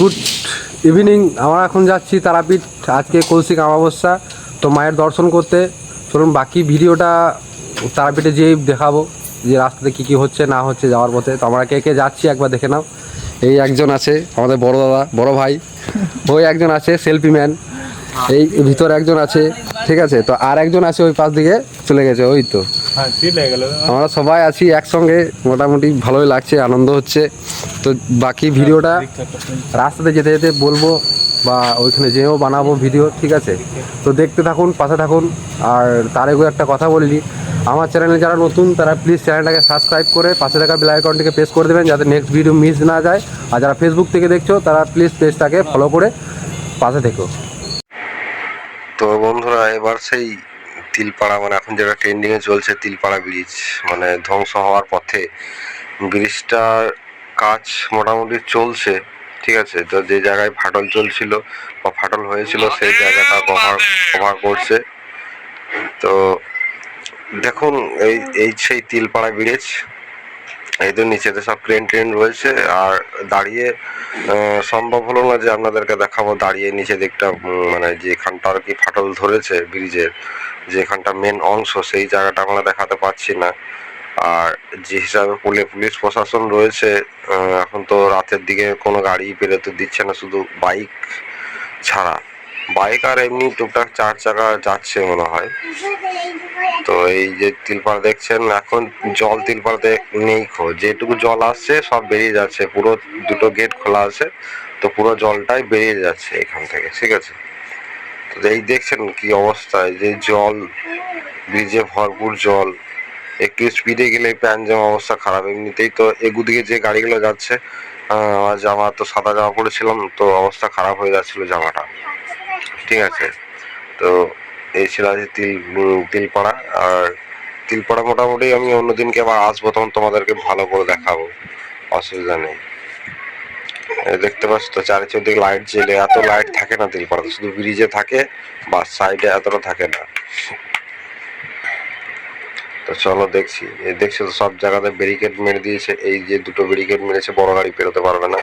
Good evening. আমরা এখন যাচ্ছি তারাপীঠ। আজকে কৌশিক অমাবস্যা, তো মায়ের দর্শন করতে। চলুন বাকি ভিডিওটা তারাপীঠে যেয়েই দেখাবো যে রাস্তাতে কী কী হচ্ছে না হচ্ছে যাওয়ার পথে। তো আমরা কে কে যাচ্ছি একবার দেখে নাও। এই একজন আছে আমাদের বড় দাদা, বড় ভাই। ওই একজন আছে সেলফি ম্যান। এই ভিতরে একজন আছে, ঠিক আছে। তো আর একজন আছে ওই পাশ দিকে চলে গেছে, ওই তো। আমরা সবাই আছি একসঙ্গে, মোটামুটি ভালোই লাগছে, আনন্দ হচ্ছে। তো বাকি ভিডিওটা রাস্তাতে যেতে যেতে বলবো বা ওইখানে যেও বানাবো ভিডিও, ঠিক আছে। তো দেখতে থাকুন, পাশে থাকুন। আর তার আগে একটা কথা বলিনি, আমার চ্যানেলে যারা নতুন তারা প্লিজ চ্যানেলটাকে সাবস্ক্রাইব করে পাশে থাকা বেল আইকনটিকে প্রেস করে দেবেন, যাতে নেক্সট ভিডিও মিস না যায়। আর যারা ফেসবুক থেকে দেখছো তারা প্লিজ পেজটাকে ফলো করে পাশে থেকো। তো বন্ধুরা, এবার সেই তিলপাড়া, মানে এখন যেটা ট্রেন্ডিংয়ে চলছে, তিলপাড়া ব্রিজ মানে ধ্বংস হওয়ার পথে। ব্রিজটার কাজ মোটামুটি চলছে, ঠিক আছে। তো যে জায়গায় ফাটল চলছিল বা ফাটল হয়েছিল সেই জায়গাটা কভার করছে। তো দেখুন, এই এই সেই তিলপাড়া ব্রিজ, এই তো নিচেতে সব ক্রেন রয়েছে। আর দাঁড়িয়ে সম্ভব হলো না যে আপনাদেরকে দেখাবো দাঁড়িয়ে নিচে দিকটা, মানে যেখানটা আর কি ফাটল ধরেছে ব্রিজের, যেখানটা মেন অংশ, সেই জায়গাটা আমরা দেখাতে পারছি না। আর যে হিসাবে পুলিশ প্রশাসন রয়েছে, এখন তো রাতের দিকে কোনো গাড়ি বেরোতে দিচ্ছে না, শুধু বাইক ছাড়া। বাইক আর এমনি টুকটাক 4 চাকা যাচ্ছে মনে হয়। তো এই যে তিলপাড়া দেখছেন, এখন জল তিলপাড়াতে নেই, যেটুকু জল আসছে সব বেরিয়ে যাচ্ছে। পুরো দুটো গেট খোলা আছে, তো পুরো জলটাই বেরিয়ে যাচ্ছে এখান থেকে, ঠিক আছে। তো এই দেখছেন কি অবস্থায়, যে জল, ব্রিজে ভরপুর জল। একটু স্পিডে গেলে প্যান জামা অবস্থা খারাপ। এমনিতেই তো এগুদিকে যে গাড়িগুলো যাচ্ছে, আমার জামা তো সাদা জামা পরেছিলাম, তো অবস্থা খারাপ হয়ে যাচ্ছিল জামাটা, ঠিক আছে। তো এই ছিল আজ তিলপাড়া। আর তিলপাড়া মোটামুটি আমি অন্যদিনকে আবার আসবো, তখন তোমাদেরকে ভালো করে দেখাবো, অসুবিধা নেই। দেখতে পাচ্ছ তো চারিদিকে লাইট জেলে, এত লাইট থাকে না তিলপাড়াতে, শুধু ব্রিজে থাকে বা সাইডে এতটা থাকে না। তো চলো দেখছি, দেখছো তো সব জায়গাতে ব্যারিকেড মেরে দিয়েছে। এই যে দুটো ব্যারিকেড মেরেছে, বড় গাড়ি পেরোতে পারবে না।